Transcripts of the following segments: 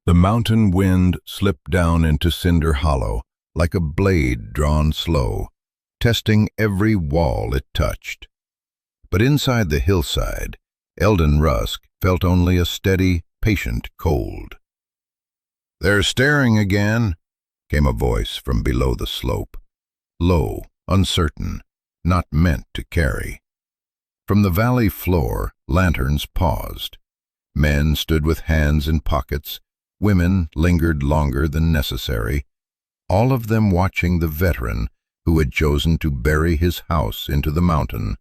The mountain wind slipped down into Cinder Hollow like a blade drawn slow, testing every wall it touched. But inside the hillside, Eldon Rusk felt only a steady, patient cold. "They're staring again," came a voice from below the slope, low, uncertain, not meant to carry. From the valley floor, lanterns paused. Men stood with hands in pockets, women lingered longer than necessary, all of them watching the veteran who had chosen to bury his house into the mountain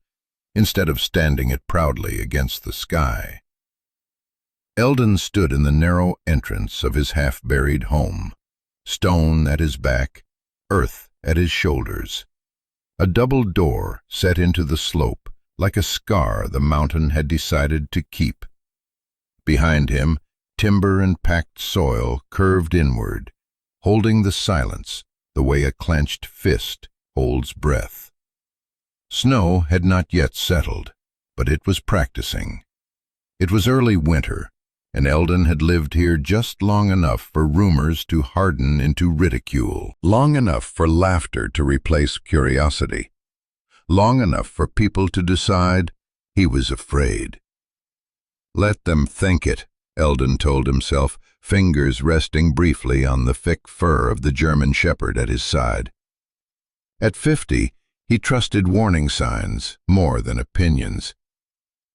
instead of standing it proudly against the sky. Eldon stood in the narrow entrance of his half-buried home, stone at his back, earth at his shoulders. A double door set into the slope like a scar the mountain had decided to keep. Behind him, timber and packed soil curved inward, holding the silence the way a clenched fist holds breath. Snow had not yet settled, but it was practicing. It was early winter, and Eldon had lived here just long enough for rumors to harden into ridicule, long enough for laughter to replace curiosity, long enough for people to decide he was afraid. Let them think it, Eldon told himself, fingers resting briefly on the thick fur of the German shepherd at his side. At 50, he trusted warning signs more than opinions.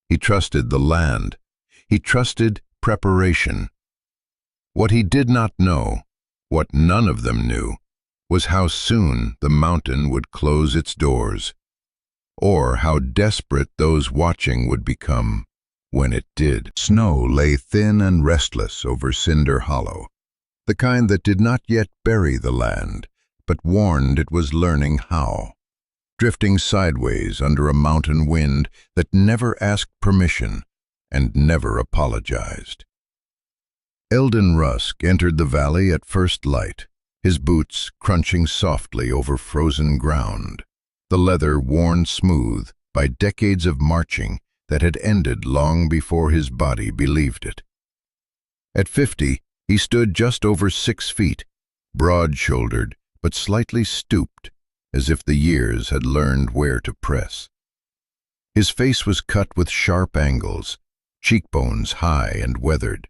He trusted the land. He trusted preparation. What he did not know, what none of them knew, was how soon the mountain would close its doors, or how desperate those watching would become when it did. Snow lay thin and restless over Cinder Hollow, the kind that did not yet bury the land, but warned it was learning how, drifting sideways under a mountain wind that never asked permission and never apologized. Eldon Rusk entered the valley at first light, his boots crunching softly over frozen ground, the leather worn smooth by decades of marching that had ended long before his body believed it. At 50, he stood just over 6 feet, broad-shouldered but slightly stooped, as if the years had learned where to press. His face was cut with sharp angles, cheekbones high and weathered,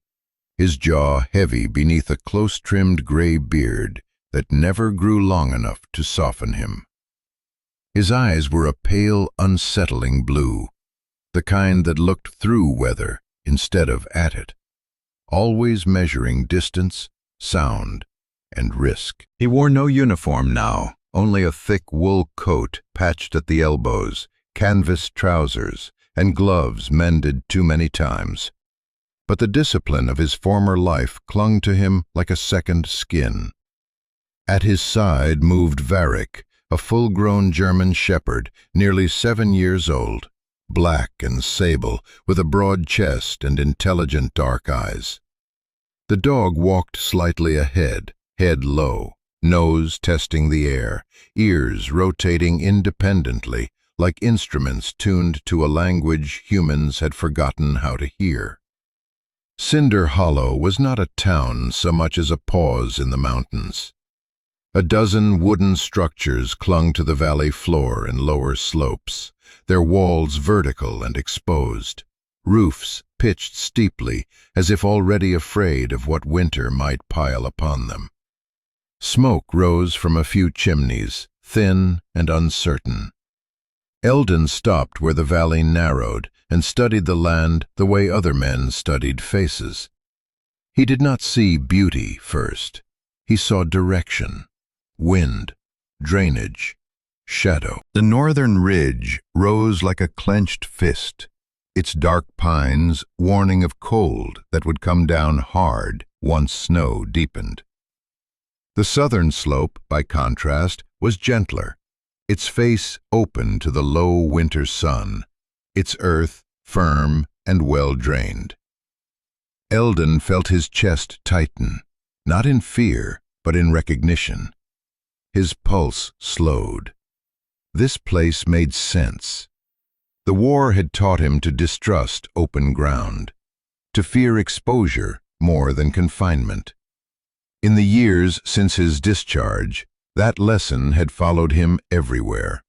his jaw heavy beneath a close-trimmed gray beard that never grew long enough to soften him. His eyes were a pale, unsettling blue, the kind that looked through weather instead of at it, always measuring distance, sound, and risk. He wore no uniform now, only a thick wool coat patched at the elbows, canvas trousers, and gloves mended too many times. But the discipline of his former life clung to him like a second skin. At his side moved Varick, a full-grown German shepherd, nearly 7 years old, black and sable, with a broad chest and intelligent dark eyes. The dog walked slightly ahead, head low, nose testing the air, ears rotating independently, like instruments tuned to a language humans had forgotten how to hear. Cinder Hollow was not a town so much as a pause in the mountains. A dozen wooden structures clung to the valley floor and lower slopes, their walls vertical and exposed, roofs pitched steeply as if already afraid of what winter might pile upon them. Smoke rose from a few chimneys, thin and uncertain. Eldon stopped where the valley narrowed and studied the land the way other men studied faces. He did not see beauty first. He saw direction, wind, drainage, shadow. The northern ridge rose like a clenched fist, its dark pines warning of cold that would come down hard once snow deepened. The southern slope, by contrast, was gentler, its face open to the low winter sun, its earth firm and well-drained. Eldon felt his chest tighten, not in fear, but in recognition. His pulse slowed. This place made sense. The war had taught him to distrust open ground, to fear exposure more than confinement. In the years since his discharge, that lesson had followed him everywhere.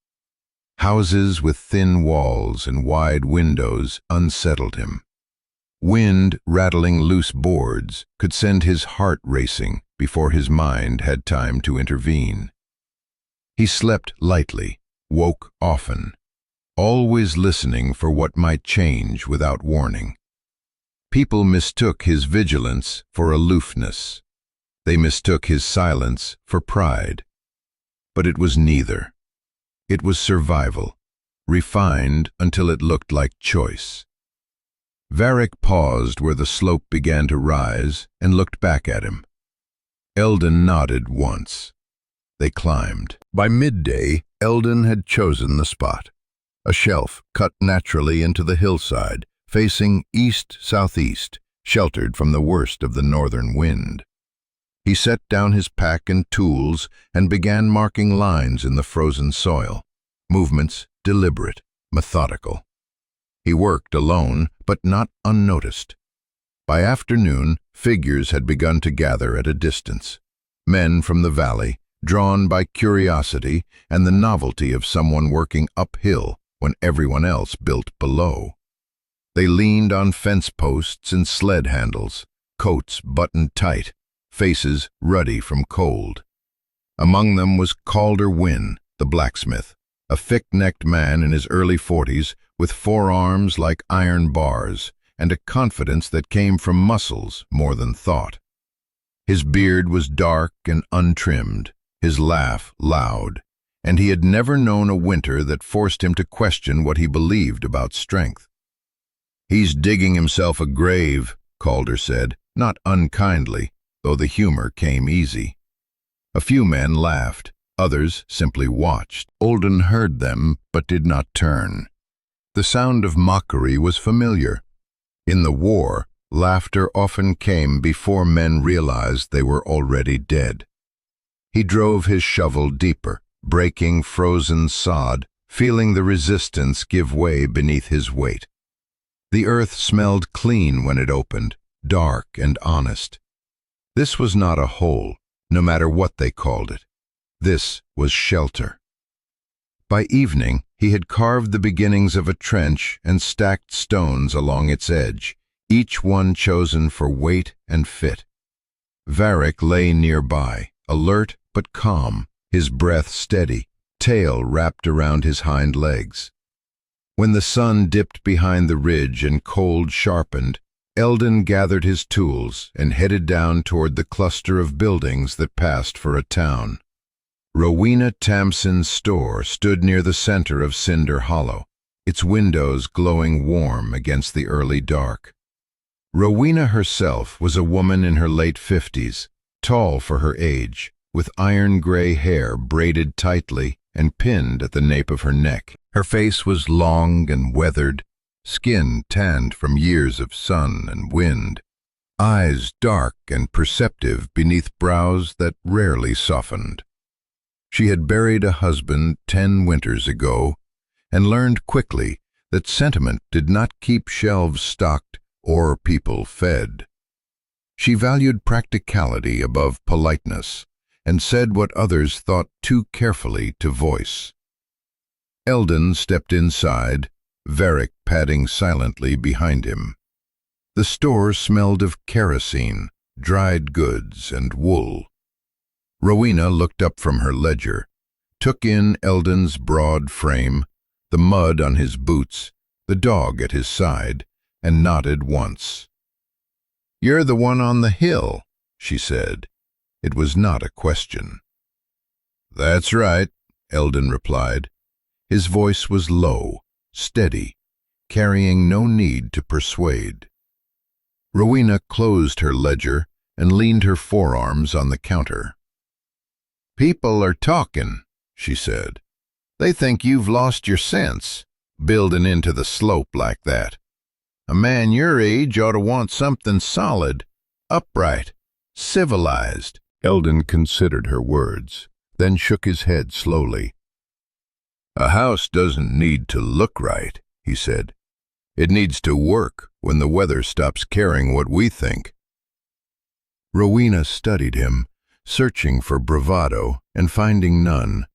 Houses with thin walls and wide windows unsettled him. Wind rattling loose boards could send his heart racing before his mind had time to intervene. He slept lightly, woke often, always listening for what might change without warning. People mistook his vigilance for aloofness. They mistook his silence for pride. But it was neither. It was survival, refined until it looked like choice. Varick paused where the slope began to rise and looked back at him. Eldon nodded once. They climbed. By midday, Eldon had chosen the spot. A shelf cut naturally into the hillside, facing east-southeast, sheltered from the worst of the northern wind. He set down his pack and tools and began marking lines in the frozen soil, movements deliberate, methodical. He worked alone, but not unnoticed. By afternoon, figures had begun to gather at a distance. Men from the valley, drawn by curiosity and the novelty of someone working uphill when everyone else built below. They leaned on fence posts and sled handles, coats buttoned tight, faces ruddy from cold. Among them was Calder Wynne, the blacksmith, a thick-necked man in his early 40s with forearms like iron bars and a confidence that came from muscles more than thought. His beard was dark and untrimmed, his laugh loud, and he had never known a winter that forced him to question what he believed about strength. "He's digging himself a grave," Calder said, not unkindly, though the humor came easy. A few men laughed, others simply watched. Eldon heard them, but did not turn. The sound of mockery was familiar. In the war, laughter often came before men realized they were already dead. He drove his shovel deeper, breaking frozen sod, feeling the resistance give way beneath his weight. The earth smelled clean when it opened, dark and honest. This was not a hole, no matter what they called it. This was shelter. By evening, he had carved the beginnings of a trench and stacked stones along its edge, each one chosen for weight and fit. Varick lay nearby, alert but calm, his breath steady, tail wrapped around his hind legs. When the sun dipped behind the ridge and cold sharpened, Eldon gathered his tools and headed down toward the cluster of buildings that passed for a town. Rowena Tamsin's store stood near the center of Cinder Hollow, its windows glowing warm against the early dark. Rowena herself was a woman in her late 50s, tall for her age, with iron-gray hair braided tightly and pinned at the nape of her neck. Her face was long and weathered, skin tanned from years of sun and wind, eyes dark and perceptive beneath brows that rarely softened. She had buried a husband 10 winters ago and learned quickly that sentiment did not keep shelves stocked or people fed. She valued practicality above politeness and said what others thought too carefully to voice. Eldon stepped inside, Varick padding silently behind him. The store smelled of kerosene, dried goods, and wool. Rowena looked up from her ledger, took in Eldon's broad frame, the mud on his boots, the dog at his side, and nodded once. "You're the one on the hill," she said. It was not a question. "That's right," Eldon replied. His voice was low, steady, carrying no need to persuade. Rowena closed her ledger and leaned her forearms on the counter. "People are talking," she said. "They think you've lost your sense, building into the slope like that. A man your age ought to want something solid, upright, civilized." Eldon considered her words, then shook his head slowly. "A house doesn't need to look right," he said. "It needs to work when the weather stops caring what we think. Rowena studied him, searching for bravado and finding none,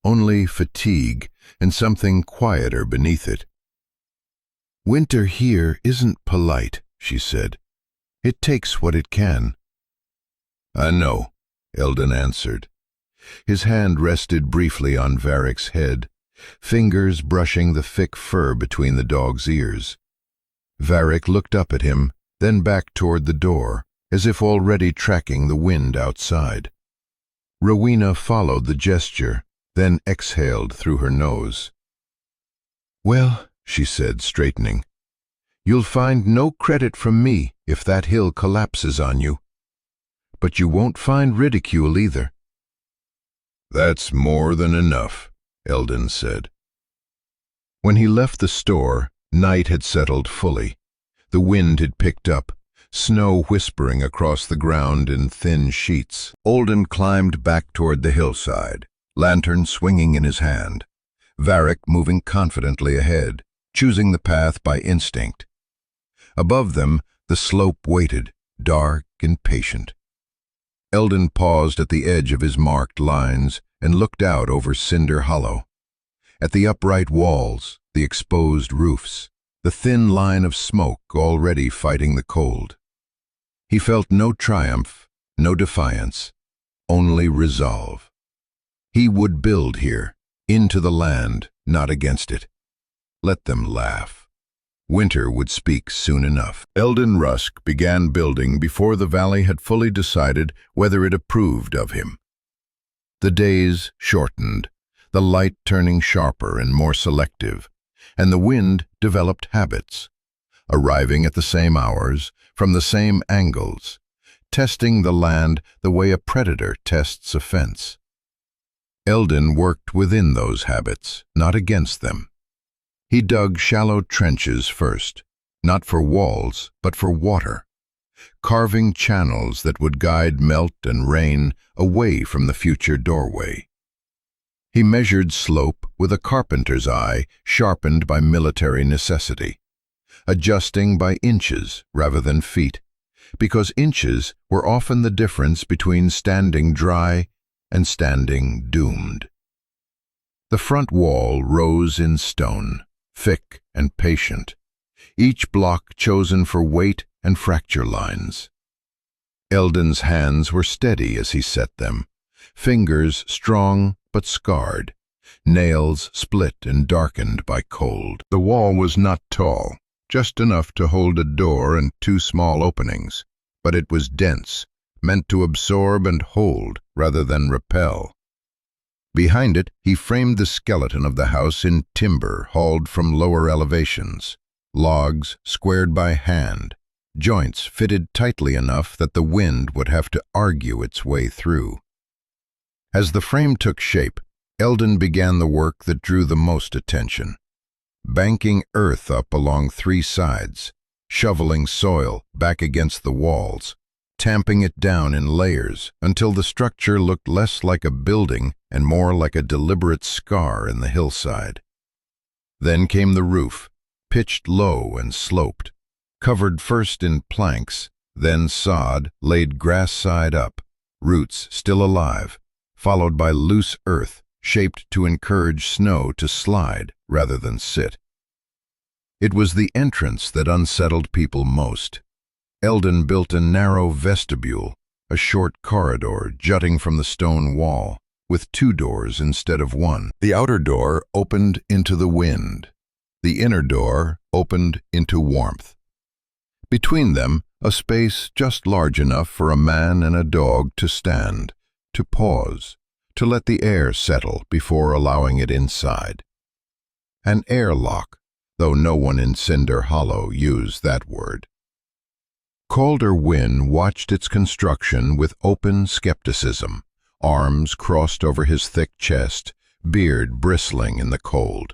only fatigue and something quieter beneath it. "Winter here isn't polite," she said. "It takes what it can." "I know," Eldon answered. His hand rested briefly on Varric's head, fingers brushing the thick fur between the dog's ears. Varric looked up at him, then back toward the door, as if already tracking the wind outside. Rowena followed the gesture, then exhaled through her nose. "Well," she said, straightening, "you'll find no credit from me if that hill collapses on you. But you won't find ridicule either." "That's more than enough," Eldon said. When he left the store, night had settled fully. The wind had picked up, snow whispering across the ground in thin sheets. Eldon climbed back toward the hillside, lantern swinging in his hand. Varric moving confidently ahead, choosing the path by instinct. Above them, the slope waited, dark and patient. Eldon paused at the edge of his marked lines and looked out over Cinder Hollow. At the upright walls, the exposed roofs, the thin line of smoke already fighting the cold. He felt no triumph, no defiance, only resolve. He would build here, into the land, not against it. Let them laugh. Winter would speak soon enough. Eldon Rusk began building before the valley had fully decided whether it approved of him. The days shortened, the light turning sharper and more selective, and the wind developed habits, arriving at the same hours, from the same angles, testing the land the way a predator tests a fence. Eldon worked within those habits, not against them. He dug shallow trenches first, not for walls, but for water, carving channels that would guide melt and rain away from the future doorway. He measured slope with a carpenter's eye sharpened by military necessity, adjusting by inches rather than feet, because inches were often the difference between standing dry and standing doomed. The front wall rose in stone, thick and patient, each block chosen for weight and fracture lines. Eldon's hands were steady as he set them, fingers strong but scarred, nails split and darkened by cold. The wall was not tall, just enough to hold a door and two small openings, but it was dense, meant to absorb and hold rather than repel. Behind it, he framed the skeleton of the house in timber hauled from lower elevations, logs squared by hand, joints fitted tightly enough that the wind would have to argue its way through. As the frame took shape, Eldon began the work that drew the most attention, banking earth up along three sides, shoveling soil back against the walls, tamping it down in layers until the structure looked less like a building and more like a deliberate scar in the hillside. Then came the roof, pitched low and sloped, covered first in planks, then sod laid grass side up, roots still alive, followed by loose earth shaped to encourage snow to slide rather than sit. It was the entrance that unsettled people most. Eldon built a narrow vestibule, a short corridor jutting from the stone wall, with two doors instead of one. The outer door opened into the wind. The inner door opened into warmth. Between them, a space just large enough for a man and a dog to stand, to pause, to let the air settle before allowing it inside. An airlock, though no one in Cinder Hollow used that word. Calder Wynne watched its construction with open skepticism, arms crossed over his thick chest, beard bristling in the cold.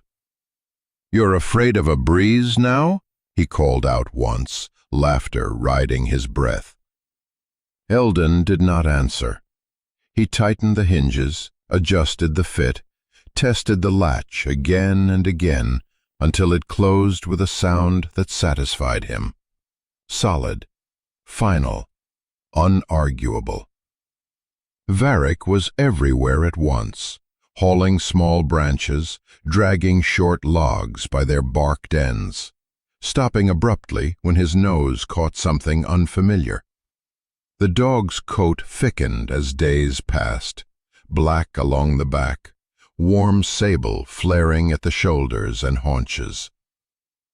"You're afraid of a breeze now?" he called out once, laughter riding his breath. Eldon did not answer. He tightened the hinges, adjusted the fit, tested the latch again and again until it closed with a sound that satisfied him. Solid, final, unarguable. Varric was everywhere at once, hauling small branches, dragging short logs by their barked ends, stopping abruptly when his nose caught something unfamiliar. The dog's coat thickened as days passed, black along the back, warm sable flaring at the shoulders and haunches.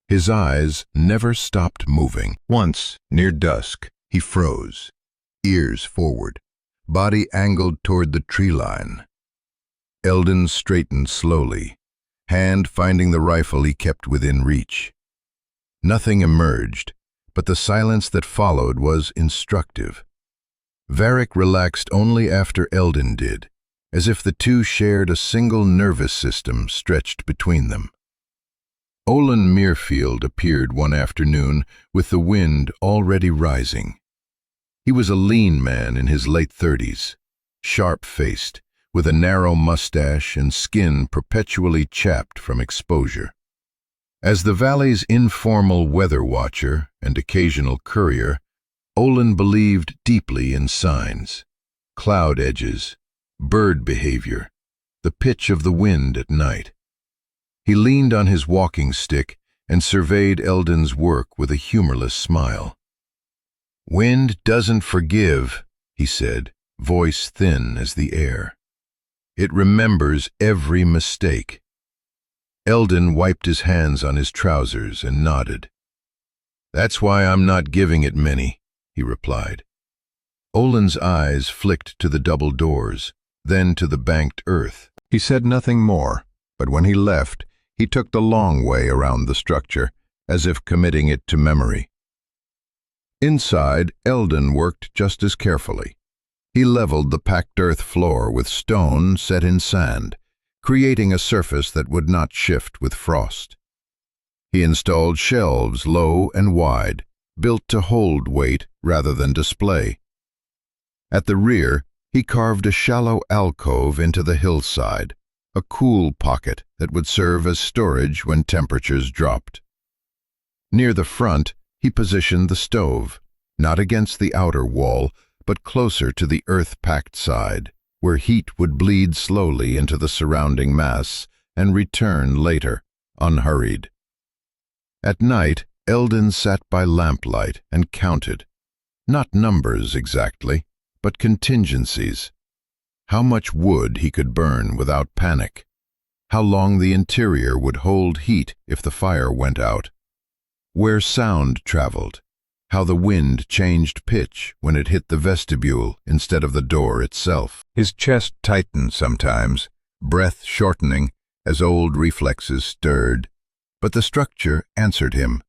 His eyes never stopped moving. Once, near dusk, he froze, ears forward, body angled toward the tree line. Eldon straightened slowly, hand finding the rifle he kept within reach. Nothing emerged, but the silence that followed was instructive. Varric relaxed only after Eldon did, as if the two shared a single nervous system stretched between them. Olin Muirfield appeared one afternoon with the wind already rising. He was a lean man in his late 30s, sharp-faced, with a narrow mustache and skin perpetually chapped from exposure. As the valley's informal weather watcher and occasional courier, Olin believed deeply in signs, cloud edges, bird behavior, the pitch of the wind at night. He leaned on his walking stick and surveyed Eldon's work with a humorless smile. "Wind doesn't forgive," he said, voice thin as the air. "It remembers every mistake." Eldon wiped his hands on his trousers and nodded. "That's why I'm not giving it many," he replied. Olin's eyes flicked to the double doors, then to the banked earth. He said nothing more, but when he left, he took the long way around the structure, as if committing it to memory. Inside, Eldon worked just as carefully. He leveled the packed earth floor with stone set in sand, creating a surface that would not shift with frost. He installed shelves low and wide, built to hold weight rather than display. At the rear, he carved a shallow alcove into the hillside, a cool pocket that would serve as storage when temperatures dropped. Near the front, he positioned the stove, not against the outer wall, but closer to the earth-packed side, where heat would bleed slowly into the surrounding mass and return later, unhurried. At night, Eldon sat by lamplight and counted, not numbers exactly, but contingencies. How much wood he could burn without panic, how long the interior would hold heat if the fire went out, where sound traveled, how the wind changed pitch when it hit the vestibule instead of the door itself. His chest tightened sometimes, breath shortening as old reflexes stirred, but the structure answered him.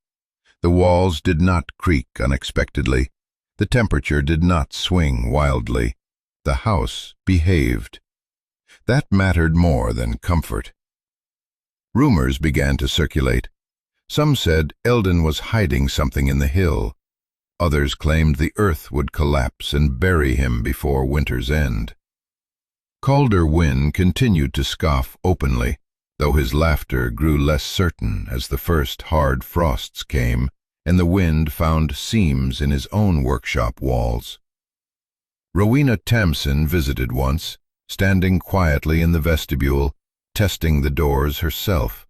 The walls did not creak unexpectedly. The temperature did not swing wildly. The house behaved. That mattered more than comfort. Rumors began to circulate. Some said Eldon was hiding something in the hill. Others claimed the earth would collapse and bury him before winter's end. Calder Wynne continued to scoff openly, though his laughter grew less certain as the first hard frosts came and the wind found seams in his own workshop walls. Rowena Tamsin visited once, standing quietly in the vestibule, testing the doors herself.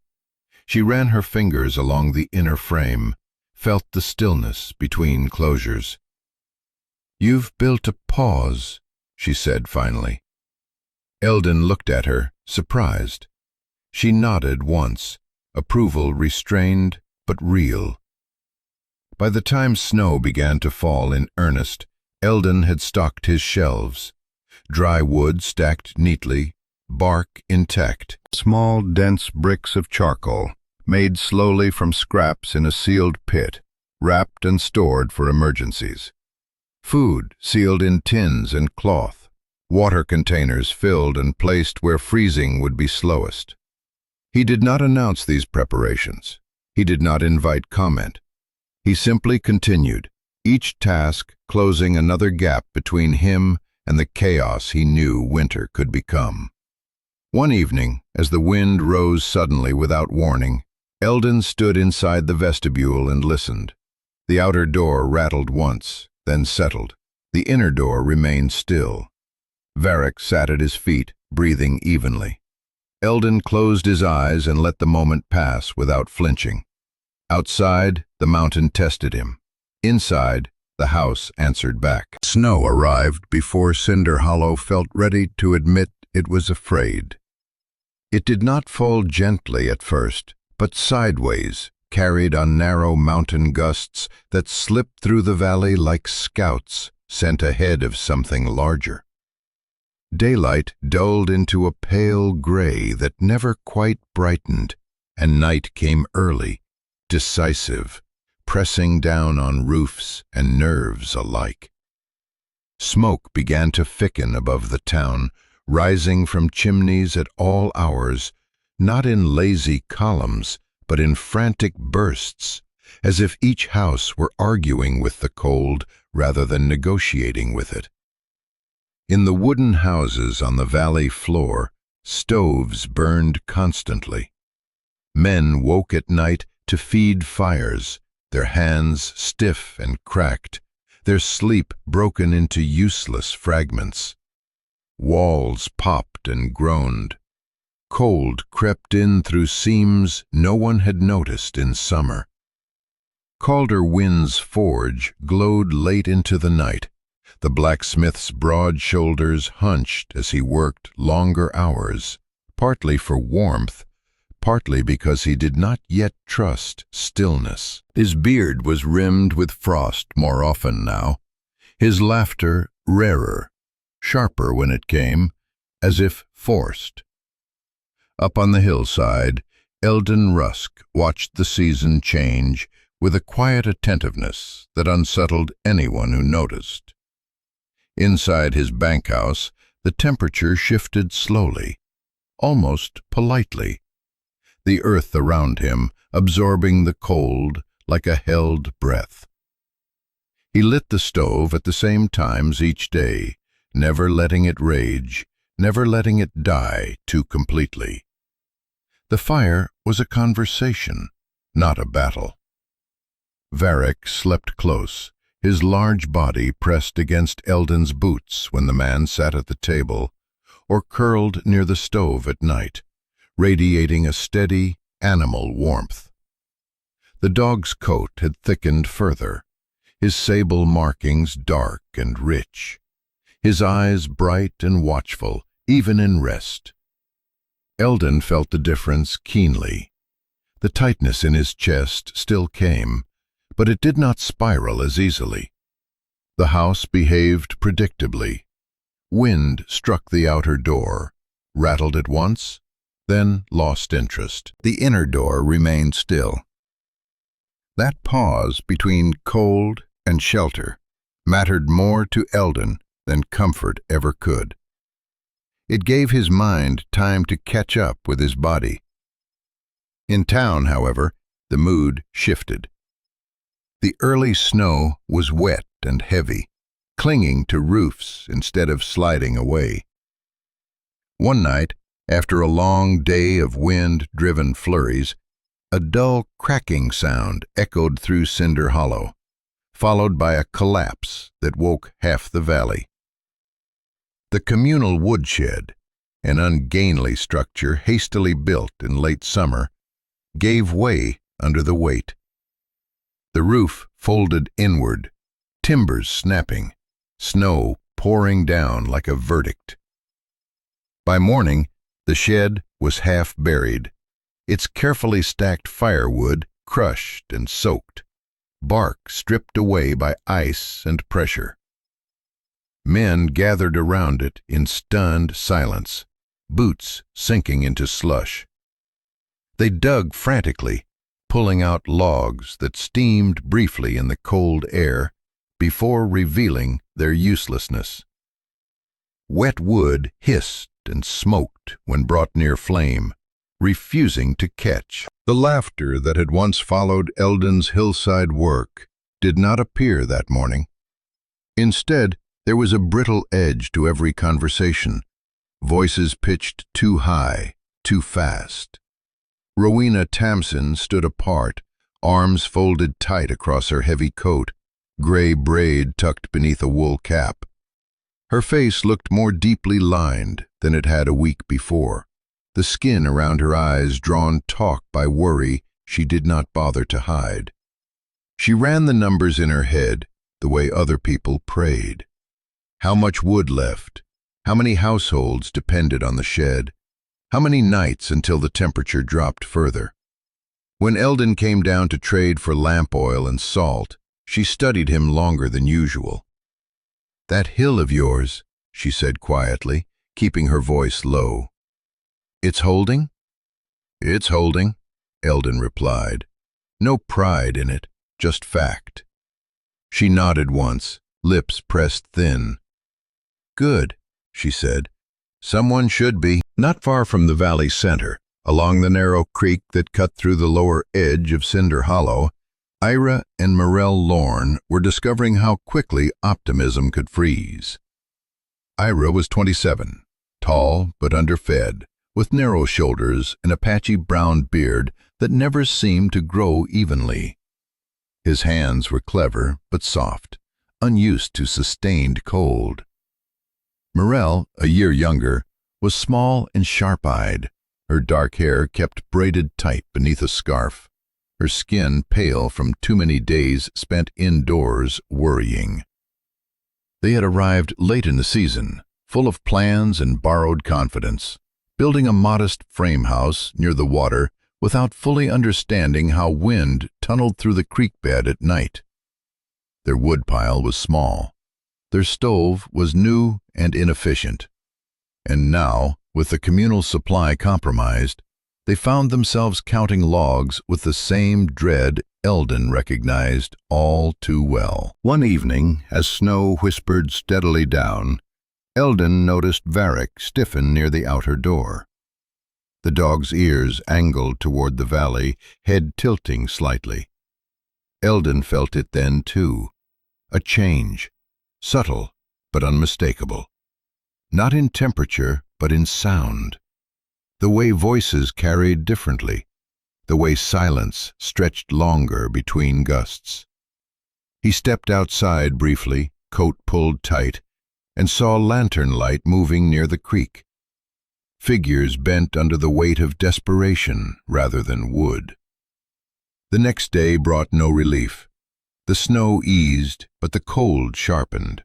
She ran her fingers along the inner frame, felt the stillness between closures. "You've built a pause," she said finally. Eldon looked at her, surprised. She nodded once, approval restrained but real. By the time snow began to fall in earnest, Eldon had stocked his shelves. Dry wood stacked neatly, bark intact. Small, dense bricks of charcoal, made slowly from scraps in a sealed pit, wrapped and stored for emergencies. Food sealed in tins and cloth. Water containers filled and placed where freezing would be slowest. He did not announce these preparations. He did not invite comment. He simply continued, each task closing another gap between him and the chaos he knew winter could become. One evening, as the wind rose suddenly without warning, Eldon stood inside the vestibule and listened. The outer door rattled once, then settled. The inner door remained still. Varric sat at his feet, breathing evenly. Eldon closed his eyes and let the moment pass without flinching. Outside, the mountain tested him. Inside, the house answered back. Snow arrived before Cinder Hollow felt ready to admit it was afraid. It did not fall gently at first, but sideways, carried on narrow mountain gusts that slipped through the valley like scouts sent ahead of something larger. Daylight dulled into a pale gray that never quite brightened, and night came early, decisive, pressing down on roofs and nerves alike. Smoke began to thicken above the town, rising from chimneys at all hours, not in lazy columns, but in frantic bursts, as if each house were arguing with the cold rather than negotiating with it. In the wooden houses on the valley floor, stoves burned constantly. Men woke at night to feed fires, their hands stiff and cracked, their sleep broken into useless fragments. Walls popped and groaned. Cold crept in through seams no one had noticed in summer. Calder Wyn's forge glowed late into the night. The blacksmith's broad shoulders hunched as he worked longer hours, partly for warmth, partly because he did not yet trust stillness. His beard was rimmed with frost more often now, his laughter rarer, sharper when it came, as if forced. Up on the hillside, Eldon Rusk watched the season change with a quiet attentiveness that unsettled anyone who noticed. Inside his bankhouse, the temperature shifted slowly, almost politely, the earth around him absorbing the cold like a held breath. He lit the stove at the same times each day, never letting it rage, never letting it die too completely. The fire was a conversation, not a battle. Varric slept close, his large body pressed against Eldon's boots when the man sat at the table, or curled near the stove at night, radiating a steady, animal warmth. The dog's coat had thickened further, his sable markings dark and rich, his eyes bright and watchful, even in rest. Eldon felt the difference keenly. The tightness in his chest still came, but it did not spiral as easily. The house behaved predictably. Wind struck the outer door, rattled it once, then lost interest. The inner door remained still. That pause between cold and shelter mattered more to Eldon than comfort ever could. It gave his mind time to catch up with his body. In town, however, the mood shifted. The early snow was wet and heavy, clinging to roofs instead of sliding away. One night, after a long day of wind-driven flurries, a dull cracking sound echoed through Cinder Hollow, followed by a collapse that woke half the valley. The communal woodshed, an ungainly structure hastily built in late summer, gave way under the weight. The roof folded inward, timbers snapping, snow pouring down like a verdict. By morning, the shed was half buried, its carefully stacked firewood crushed and soaked, bark stripped away by ice and pressure. Men gathered around it in stunned silence, boots sinking into slush. They dug frantically, pulling out logs that steamed briefly in the cold air before revealing their uselessness. Wet wood hissed and smoked when brought near flame, refusing to catch. The laughter that had once followed Eldon's hillside work did not appear that morning. Instead, there was a brittle edge to every conversation, voices pitched too high, too fast. Rowena Tamsin stood apart, arms folded tight across her heavy coat, gray braid tucked beneath a wool cap. Her face looked more deeply lined than it had a week before, the skin around her eyes drawn taut by worry she did not bother to hide. She ran the numbers in her head the way other people prayed. How much wood left? How many households depended on the shed? How many nights until the temperature dropped further? When Eldon came down to trade for lamp oil and salt, she studied him longer than usual. "That hill of yours," she said quietly, keeping her voice low. "It's holding?" "It's holding," Eldon replied. No pride in it, just fact. She nodded once, lips pressed thin. "Good," she said. "Someone should be." Not far from the valley center, along the narrow creek that cut through the lower edge of Cinder Hollow, Ira and Morel Lorne were discovering how quickly optimism could freeze. Ira was 27, tall but underfed, with narrow shoulders and a patchy brown beard that never seemed to grow evenly. His hands were clever but soft, unused to sustained cold. Morel, a year younger, was small and sharp-eyed, her dark hair kept braided tight beneath a scarf, her skin pale from too many days spent indoors worrying. They had arrived late in the season, full of plans and borrowed confidence, building a modest frame house near the water without fully understanding how wind tunneled through the creek bed at night. Their woodpile was small. Their stove was new and inefficient. And now, with the communal supply compromised, they found themselves counting logs with the same dread Eldon recognized all too well. One evening, as snow whispered steadily down, Eldon noticed Varric stiffen near the outer door. The dog's ears angled toward the valley, head tilting slightly. Eldon felt it then, too. A change, subtle but unmistakable. Not in temperature, but in sound. The way voices carried differently, the way silence stretched longer between gusts. He stepped outside briefly, coat pulled tight, and saw lantern light moving near the creek. Figures bent under the weight of desperation rather than wood. The next day brought no relief. The snow eased, but the cold sharpened.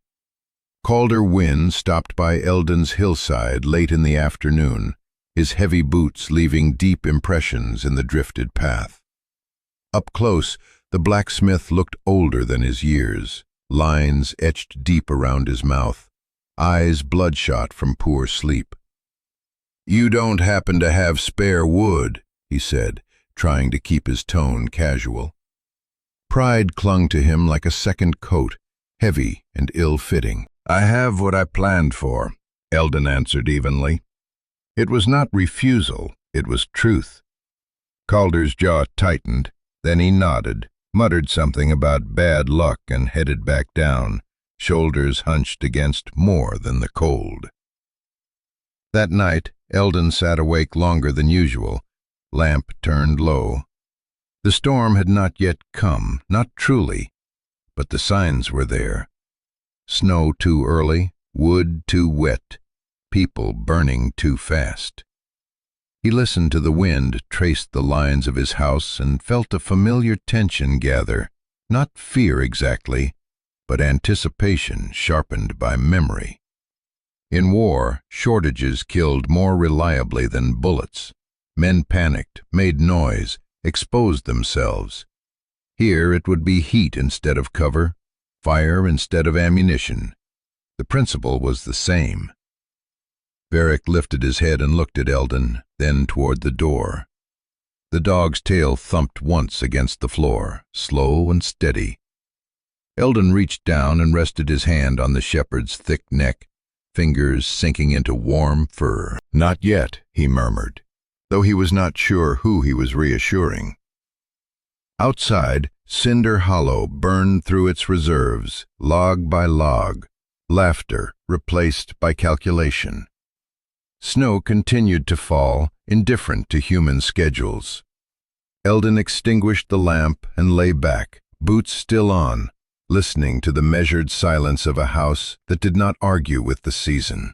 Calder wind stopped by Eldon's hillside late in the afternoon, his heavy boots leaving deep impressions in the drifted path. Up close, the blacksmith looked older than his years, lines etched deep around his mouth, eyes bloodshot from poor sleep. "You don't happen to have spare wood," he said, trying to keep his tone casual. Pride clung to him like a second coat, heavy and ill-fitting. "I have what I planned for," Eldon answered evenly. It was not refusal, it was truth. Calder's jaw tightened, then he nodded, muttered something about bad luck and headed back down, shoulders hunched against more than the cold. That night, Eldon sat awake longer than usual, lamp turned low. The storm had not yet come, not truly, but the signs were there. Snow too early, wood too wet, people burning too fast. He listened to the wind, traced the lines of his house, and felt a familiar tension gather, not fear exactly, but anticipation sharpened by memory. In war, shortages killed more reliably than bullets. Men panicked, made noise, exposed themselves. Here it would be heat instead of cover, fire instead of ammunition. The principle was the same. Varric lifted his head and looked at Eldon, then toward the door. The dog's tail thumped once against the floor, slow and steady. Eldon reached down and rested his hand on the shepherd's thick neck, fingers sinking into warm fur. "Not yet," he murmured, though he was not sure who he was reassuring. Outside, Cinder Hollow burned through its reserves, log by log, laughter replaced by calculation. Snow continued to fall, indifferent to human schedules. Eldon extinguished the lamp and lay back, boots still on, listening to the measured silence of a house that did not argue with the season.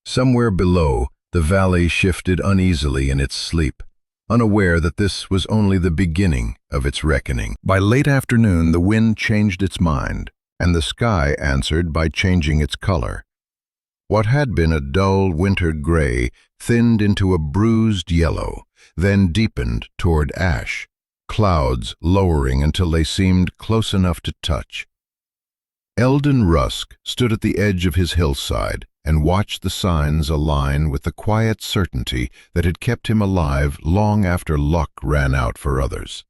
Somewhere below, the valley shifted uneasily in its sleep, unaware that this was only the beginning of its reckoning. By late afternoon, the wind changed its mind, and the sky answered by changing its color. What had been a dull winter gray thinned into a bruised yellow, then deepened toward ash, clouds lowering until they seemed close enough to touch. Eldon Rusk stood at the edge of his hillside and watched the signs align with the quiet certainty that had kept him alive long after luck ran out for others.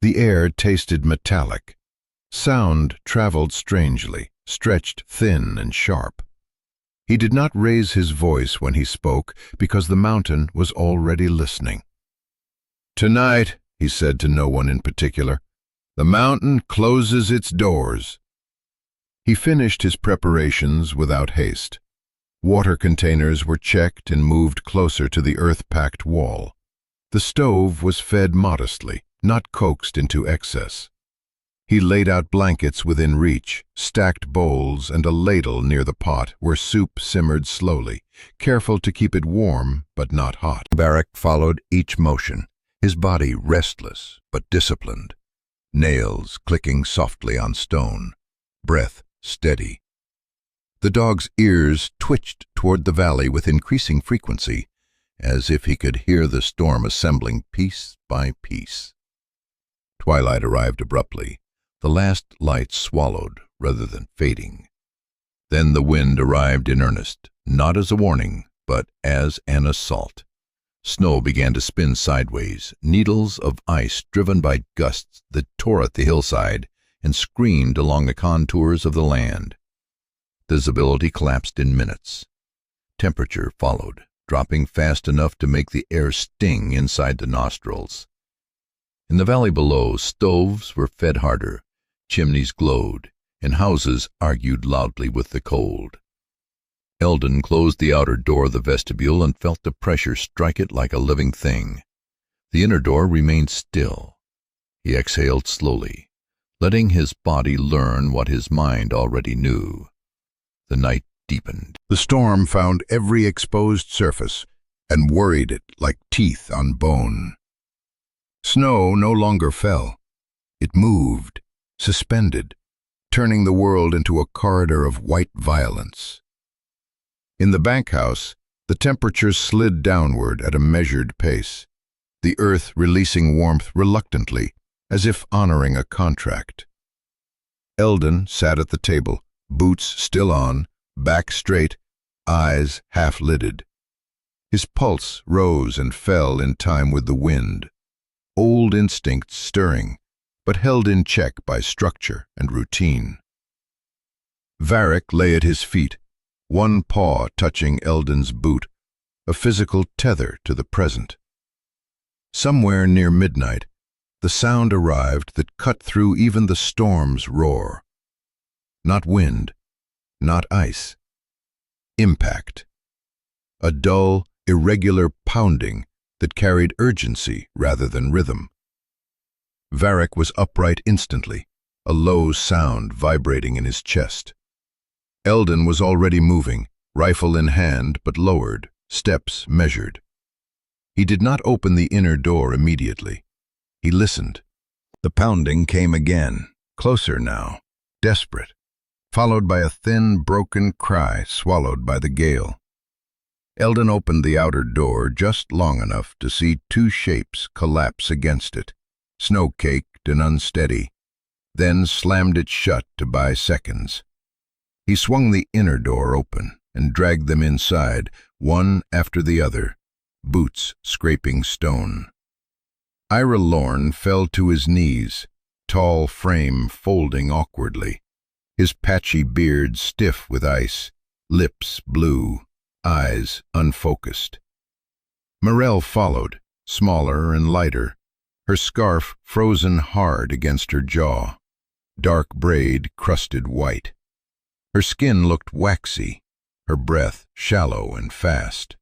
The air tasted metallic. Sound traveled strangely, stretched thin and sharp. He did not raise his voice when he spoke because the mountain was already listening. "Tonight," he said to no one in particular, "the mountain closes its doors." He finished his preparations without haste. Water containers were checked and moved closer to the earth-packed wall. The stove was fed modestly, not coaxed into excess. He laid out blankets within reach, stacked bowls and a ladle near the pot where soup simmered slowly, careful to keep it warm but not hot. Varric followed each motion, his body restless but disciplined, nails clicking softly on stone, breath steady. The dog's ears twitched toward the valley with increasing frequency, as if he could hear the storm assembling piece by piece. Twilight arrived abruptly, the last light swallowed rather than fading. Then the wind arrived in earnest, not as a warning, but as an assault. Snow began to spin sideways, needles of ice driven by gusts that tore at the hillside and screamed along the contours of the land. Visibility collapsed in minutes. Temperature followed, dropping fast enough to make the air sting inside the nostrils. In the valley below, stoves were fed harder, chimneys glowed, and houses argued loudly with the cold. Eldon closed the outer door of the vestibule and felt the pressure strike it like a living thing. The inner door remained still. He exhaled slowly, letting his body learn what his mind already knew. The night deepened. The storm found every exposed surface and worried it like teeth on bone. Snow no longer fell. It moved, suspended, turning the world into a corridor of white violence. In the bankhouse, the temperature slid downward at a measured pace, the earth releasing warmth reluctantly, as if honoring a contract. Eldon sat at the table, boots still on, back straight, eyes half-lidded. His pulse rose and fell in time with the wind, old instincts stirring, but held in check by structure and routine. Varric lay at his feet, one paw touching Eldon's boot, a physical tether to the present. Somewhere near midnight, the sound arrived that cut through even the storm's roar. Not wind, not ice. Impact. A dull, irregular pounding that carried urgency rather than rhythm. Varric was upright instantly, a low sound vibrating in his chest. Eldon was already moving, rifle in hand but lowered, steps measured. He did not open the inner door immediately. He listened. The pounding came again, closer now, desperate, followed by a thin, broken cry swallowed by the gale. Eldon opened the outer door just long enough to see two shapes collapse against it, snow-caked and unsteady, then slammed it shut to buy seconds. He swung the inner door open and dragged them inside, one after the other, boots scraping stone. Ira Lorne fell to his knees, tall frame folding awkwardly, his patchy beard stiff with ice, lips blue, eyes unfocused. Morel followed, smaller and lighter, her scarf frozen hard against her jaw, dark braid crusted white. Her skin looked waxy, her breath shallow and fast.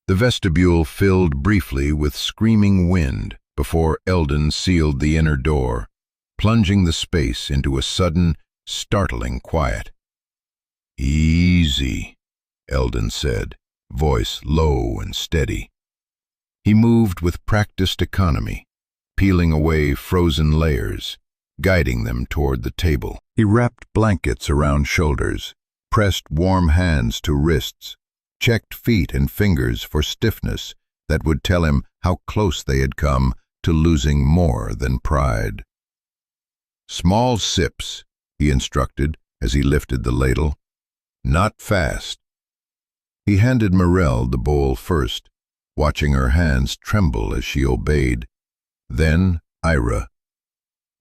The vestibule filled briefly with screaming wind before Eldon sealed the inner door, plunging the space into a sudden, startling quiet. "Easy," Eldon said, voice low and steady. He moved with practiced economy, peeling away frozen layers, guiding them toward the table. He wrapped blankets around shoulders, pressed warm hands to wrists, checked feet and fingers for stiffness that would tell him how close they had come to losing more than pride. "Small sips," he instructed as he lifted the ladle. "Not fast." He handed Morel the bowl first, watching her hands tremble as she obeyed. Then Ira.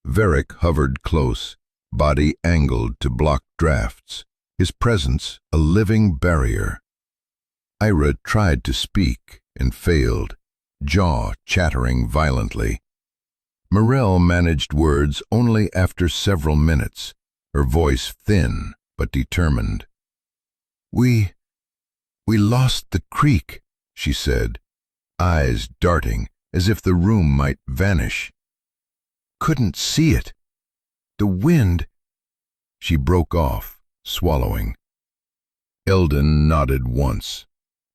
Varric hovered close, body angled to block drafts, his presence a living barrier. Ira tried to speak and failed, jaw chattering violently. Morel managed words only after several minutes, her voice thin but determined. We lost the creek," she said, eyes darting as if the room might vanish. "Couldn't see it. The wind—" She broke off, swallowing. Eldon nodded once.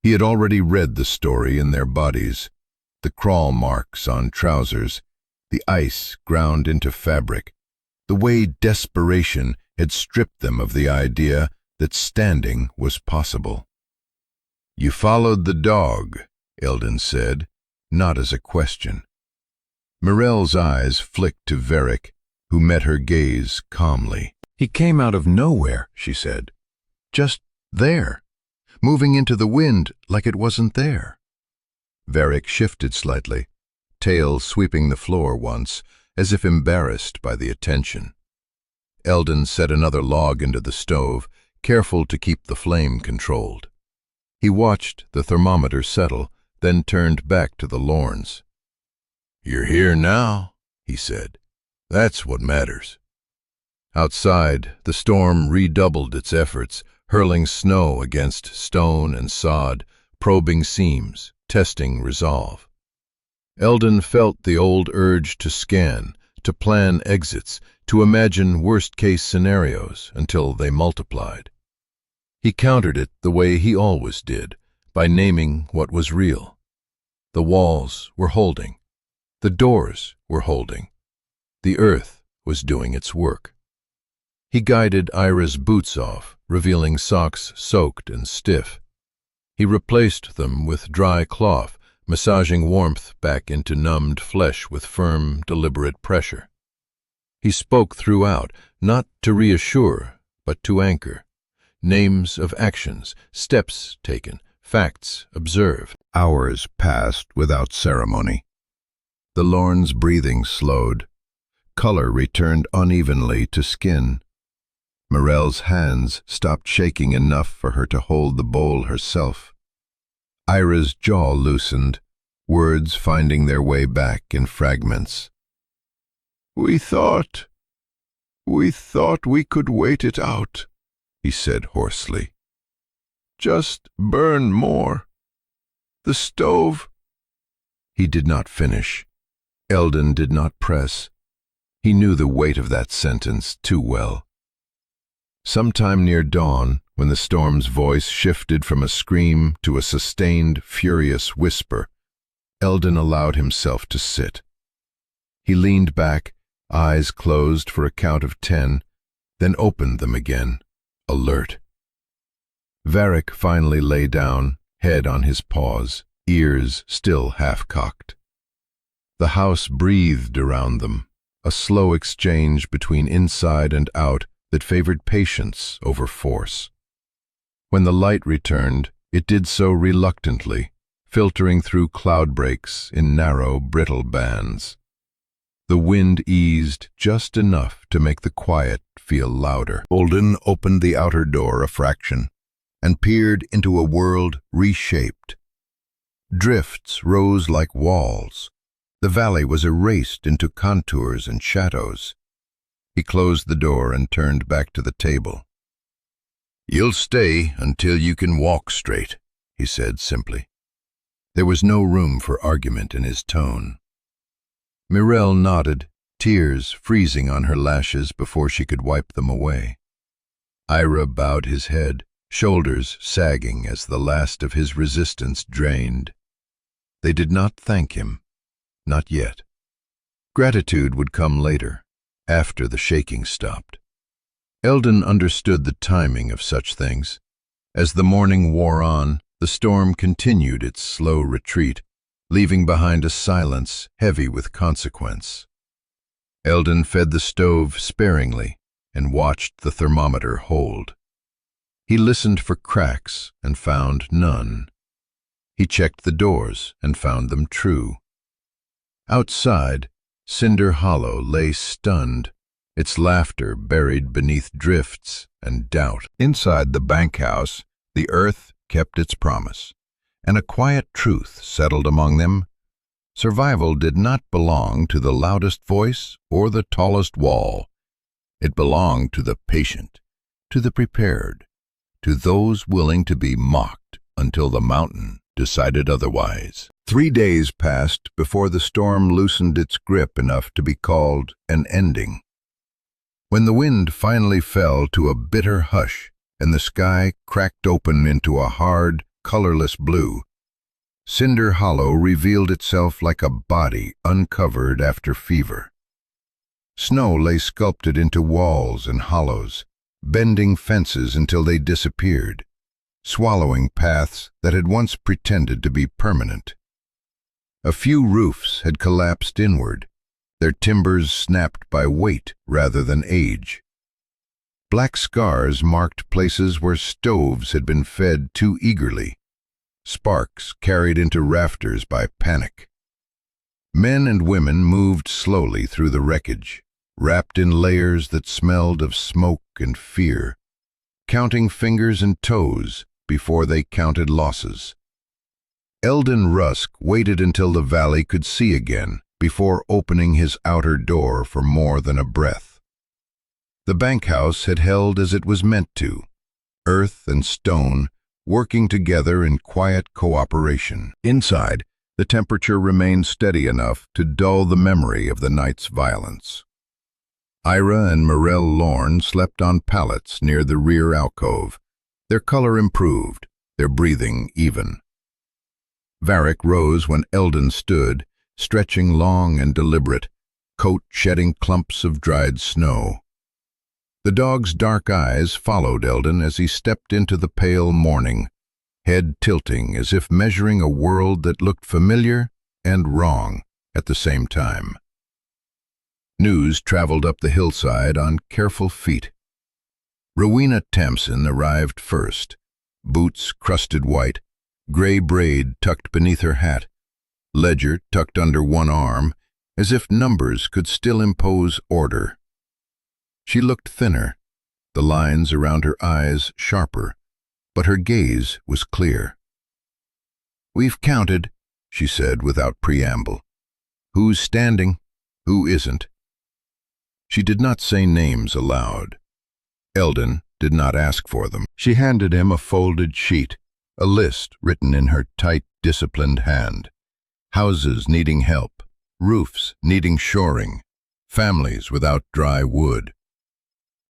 He had already read the story in their bodies, the crawl marks on trousers, the ice ground into fabric, the way desperation had stripped them of the idea that standing was possible. "You followed the dog," Eldon said, not as a question. Morel's eyes flicked to Varric, who met her gaze calmly. "He came out of nowhere," she said. "Just there, moving into the wind like it wasn't there." Varric shifted slightly, tail sweeping the floor once, as if embarrassed by the attention. Eldon set another log into the stove, careful to keep the flame controlled. He watched the thermometer settle, then turned back to the Lorns. "You're here now," he said. "That's what matters." Outside, the storm redoubled its efforts, hurling snow against stone and sod, probing seams, testing resolve. Eldon felt the old urge to scan, to plan exits, to imagine worst-case scenarios until they multiplied. He countered it the way he always did, by naming what was real. The walls were holding. The doors were holding. The earth was doing its work. He guided Ira's boots off, revealing socks soaked and stiff. He replaced them with dry cloth, massaging warmth back into numbed flesh with firm, deliberate pressure. He spoke throughout, not to reassure, but to anchor. Names of actions, steps taken, facts observed. Hours passed without ceremony. The Lorn's breathing slowed. Color returned unevenly to skin. Morel's hands stopped shaking enough for her to hold the bowl herself. Ira's jaw loosened, words finding their way back in fragments. We thought we could wait it out," he said hoarsely. "Just burn more. The stove—" He did not finish. Eldon did not press. He knew the weight of that sentence too well. Sometime near dawn, when the storm's voice shifted from a scream to a sustained, furious whisper, Eldon allowed himself to sit. He leaned back, eyes closed for a count of 10, then opened them again, alert. Varric finally lay down, head on his paws, ears still half-cocked. The house breathed around them, a slow exchange between inside and out that favored patience over force. When the light returned, it did so reluctantly, filtering through cloud breaks in narrow, brittle bands. The wind eased just enough to make the quiet feel louder. Eldon opened the outer door a fraction and peered into a world reshaped. Drifts rose like walls. The valley was erased into contours and shadows. He closed the door and turned back to the table. "You'll stay until you can walk straight," he said simply. There was no room for argument in his tone. Morel nodded, tears freezing on her lashes before she could wipe them away. Ira bowed his head, shoulders sagging as the last of his resistance drained. They did not thank him, not yet. Gratitude would come later, after the shaking stopped. Eldon understood the timing of such things. As the morning wore on, the storm continued its slow retreat, leaving behind a silence heavy with consequence. Eldon fed the stove sparingly and watched the thermometer hold. He listened for cracks and found none. He checked the doors and found them true. Outside, Cinder Hollow lay stunned, its laughter buried beneath drifts and doubt. Inside the bank house, the earth kept its promise, and a quiet truth settled among them. Survival did not belong to the loudest voice or the tallest wall. It belonged to the patient, to the prepared, to those willing to be mocked until the mountain decided otherwise. 3 days passed before the storm loosened its grip enough to be called an ending. When the wind finally fell to a bitter hush and the sky cracked open into a hard, colorless blue, Cinder Hollow revealed itself like a body uncovered after fever. Snow lay sculpted into walls and hollows, bending fences until they disappeared, swallowing paths that had once pretended to be permanent. A few roofs had collapsed inward, their timbers snapped by weight rather than age. Black scars marked places where stoves had been fed too eagerly, sparks carried into rafters by panic. Men and women moved slowly through the wreckage, wrapped in layers that smelled of smoke and fear, counting fingers and toes before they counted losses. Eldon Rusk waited until the valley could see again before opening his outer door for more than a breath. The bank house had held as it was meant to, earth and stone working together in quiet cooperation. Inside, the temperature remained steady enough to dull the memory of the night's violence. Ira and Morel Lorne slept on pallets near the rear alcove, their color improved, their breathing even. Varric rose when Eldon stood, stretching long and deliberate, coat shedding clumps of dried snow. The dog's dark eyes followed Eldon as he stepped into the pale morning, head tilting as if measuring a world that looked familiar and wrong at the same time. News traveled up the hillside on careful feet. Rowena Tamsin arrived first, boots crusted white, gray braid tucked beneath her hat, ledger tucked under one arm, as if numbers could still impose order. She looked thinner, the lines around her eyes sharper, but her gaze was clear. "We've counted," she said without preamble. "Who's standing? Who isn't?" She did not say names aloud. Eldon did not ask for them. She handed him a folded sheet, a list written in her tight, disciplined hand. Houses needing help, roofs needing shoring, families without dry wood.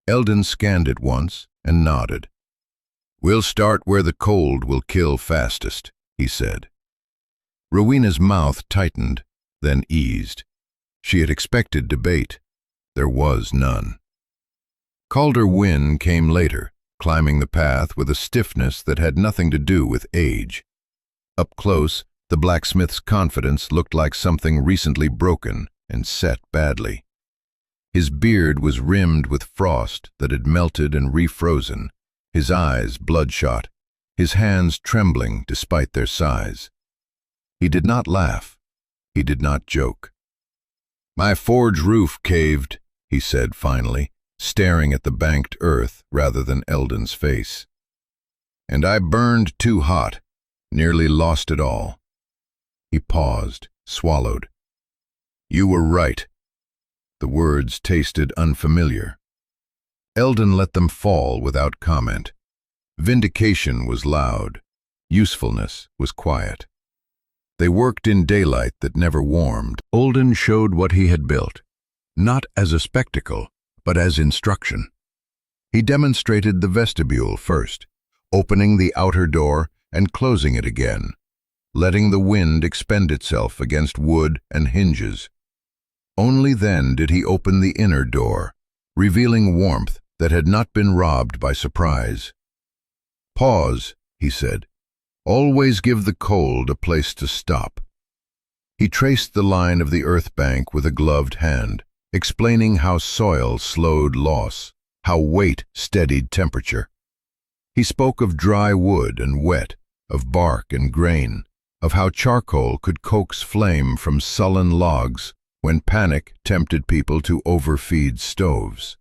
Eldon scanned it once and nodded. "We'll start where the cold will kill fastest," he said. Rowena's mouth tightened, then eased. She had expected debate. There was none. Calder Wynne came later, climbing the path with a stiffness that had nothing to do with age. Up close, the blacksmith's confidence looked like something recently broken and set badly. His beard was rimmed with frost that had melted and refrozen, his eyes bloodshot, his hands trembling despite their size. He did not laugh. He did not joke. "My forge roof caved," he said finally, staring at the banked earth rather than Eldon's face. "And I burned too hot, nearly lost it all." He paused, swallowed. "You were right." The words tasted unfamiliar. Eldon let them fall without comment. Vindication was loud. Usefulness was quiet. They worked in daylight that never warmed. Eldon showed what he had built. not as a spectacle, but as instruction. He demonstrated the vestibule first, opening the outer door and closing it again, letting the wind expend itself against wood and hinges. Only then did he open the inner door, revealing warmth that had not been robbed by surprise. "Pause," he said. "Always give the cold a place to stop." He traced the line of the earth bank with a gloved hand, explaining how soil slowed loss, how weight steadied temperature. He spoke of dry wood and wet, of bark and grain, of how charcoal could coax flame from sullen logs when panic tempted people to overfeed stoves.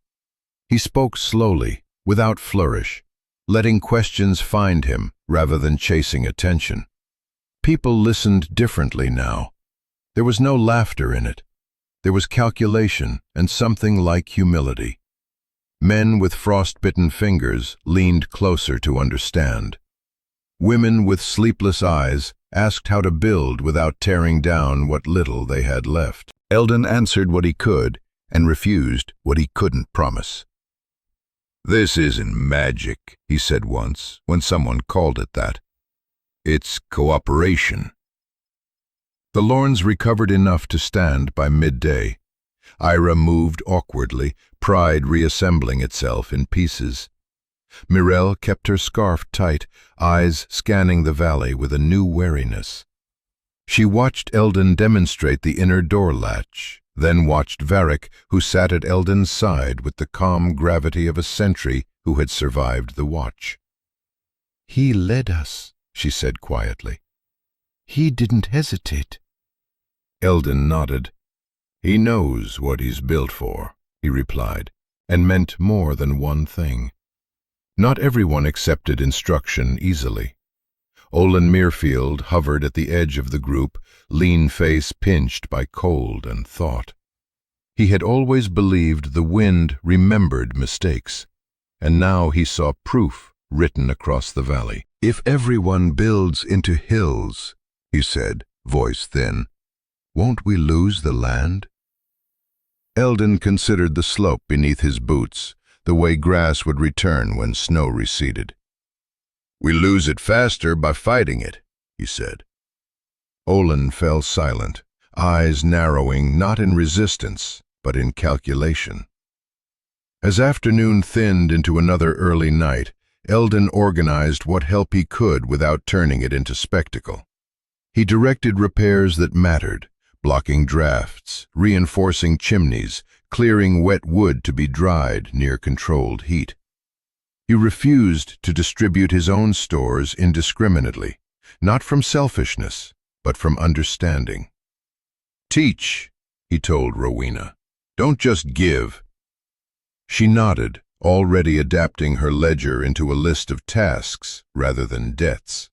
He spoke slowly, without flourish, letting questions find him rather than chasing attention. People listened differently now. There was no laughter in it. There was calculation and something like humility. Men with frost-bitten fingers leaned closer to understand. Women with sleepless eyes asked how to build without tearing down what little they had left. Eldon answered what he could and refused what he couldn't promise. "This isn't magic," he said once, when someone called it that. "It's cooperation." The Lornes recovered enough to stand by midday. Ira moved awkwardly, pride reassembling itself in pieces. Mirelle kept her scarf tight, eyes scanning the valley with a new wariness. She watched Eldon demonstrate the inner door latch, then watched Varric, who sat at Eldon's side with the calm gravity of a sentry who had survived the watch. "He led us," she said quietly. "He didn't hesitate." Eldon nodded. "He knows what he's built for," he replied, and meant more than one thing. Not everyone accepted instruction easily. Olin Muirfield hovered at the edge of the group, lean face pinched by cold and thought. He had always believed the wind remembered mistakes, and now he saw proof written across the valley. "If everyone builds into hills," he said, voice thin, "won't we lose the land?" Eldon considered the slope beneath his boots, the way grass would return when snow receded. "We lose it faster by fighting it," he said. Olin fell silent, eyes narrowing not in resistance, but in calculation. As afternoon thinned into another early night, Eldon organized what help he could without turning it into spectacle. He directed repairs that mattered, blocking drafts, reinforcing chimneys, clearing wet wood to be dried near controlled heat. He refused to distribute his own stores indiscriminately, not from selfishness, but from understanding. "Teach," he told Rowena. "Don't just give." She nodded, already adapting her ledger into a list of tasks rather than debts.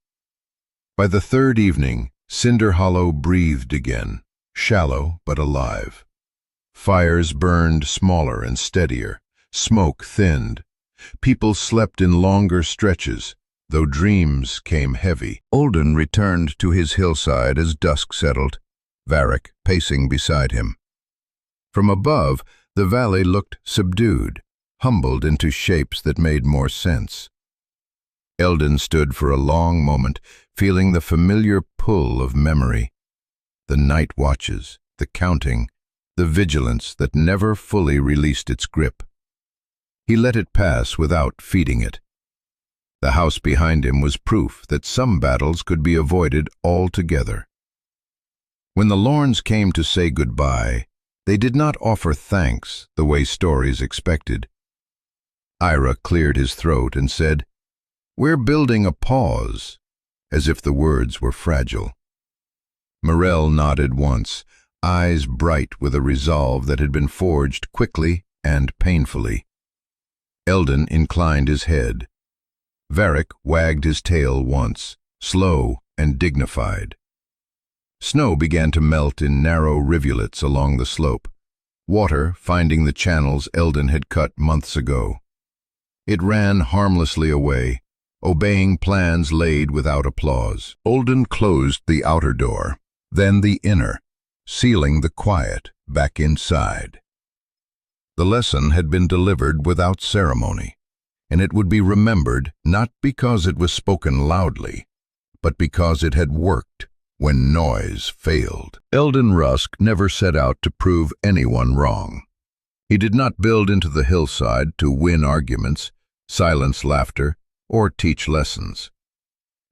By the third evening, Cinder Hollow breathed again, shallow but alive. Fires burned smaller and steadier, smoke thinned. People slept in longer stretches, though dreams came heavy. Olden returned to his hillside as dusk settled, Varric pacing beside him. From above, the valley looked subdued, humbled into shapes that made more sense. Eldon stood for a long moment, feeling the familiar pull of memory. The night watches, the counting, the vigilance that never fully released its grip. He let it pass without feeding it. The house behind him was proof that some battles could be avoided altogether. When the Lornes came to say goodbye, they did not offer thanks the way stories expected. Ira cleared his throat and said, "We're building a pause," as if the words were fragile. Mirelle nodded once, eyes bright with a resolve that had been forged quickly and painfully. Eldon inclined his head. Varric wagged his tail once, slow and dignified. Snow began to melt in narrow rivulets along the slope, water finding the channels Eldon had cut months ago. It ran harmlessly away, obeying plans laid without applause. Olden closed the outer door, then the inner, sealing the quiet back inside. The lesson had been delivered without ceremony, and it would be remembered not because it was spoken loudly, but because it had worked when noise failed. Eldon Rusk never set out to prove anyone wrong. He did not build into the hillside to win arguments, silence laughter, or teach lessons.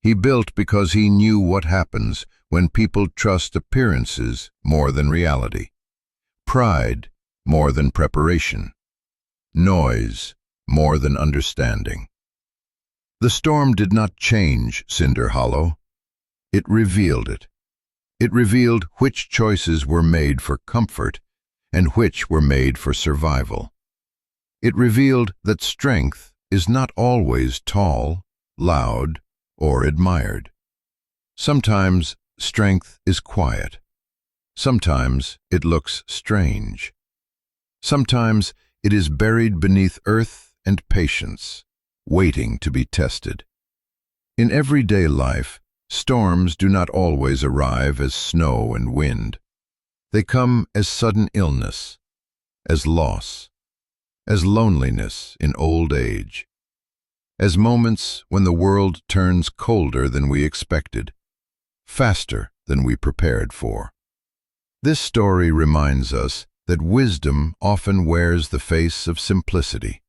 He built because he knew what happens when people trust appearances more than reality, pride more than preparation, noise more than understanding. The storm did not change Cinder Hollow. It revealed it. It revealed which choices were made for comfort and which were made for survival. It revealed that strength is not always tall, loud, or admired. Sometimes strength is quiet. Sometimes it looks strange. Sometimes it is buried beneath earth and patience, waiting to be tested. In everyday life, storms do not always arrive as snow and wind. They come as sudden illness, as loss, as loneliness in old age, as moments when the world turns colder than we expected, faster than we prepared for. This story reminds us that wisdom often wears the face of simplicity,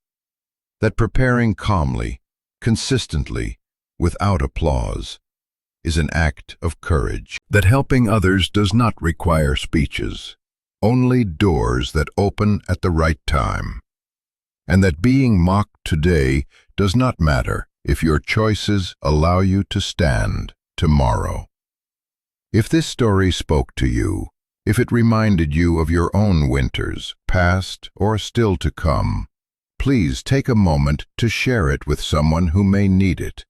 that preparing calmly, consistently, without applause, is an act of courage, that helping others does not require speeches, only doors that open at the right time, and that being mocked today does not matter if your choices allow you to stand tomorrow. If this story spoke to you, if it reminded you of your own winters, past or still to come, please take a moment to share it with someone who may need it.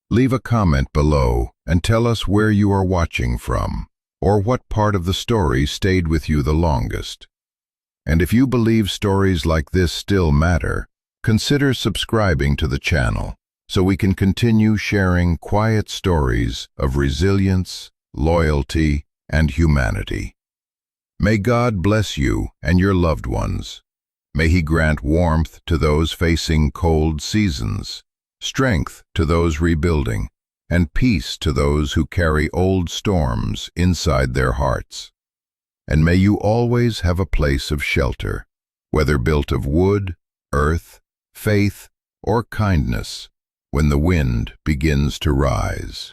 Leave a comment below and tell us where you are watching from, or what part of the story stayed with you the longest. And if you believe stories like this still matter, consider subscribing to the channel so we can continue sharing quiet stories of resilience, loyalty, and humanity. May God bless you and your loved ones. May He grant warmth to those facing cold seasons, strength to those rebuilding, and peace to those who carry old storms inside their hearts. And may you always have a place of shelter, whether built of wood, earth, faith, or kindness, when the wind begins to rise.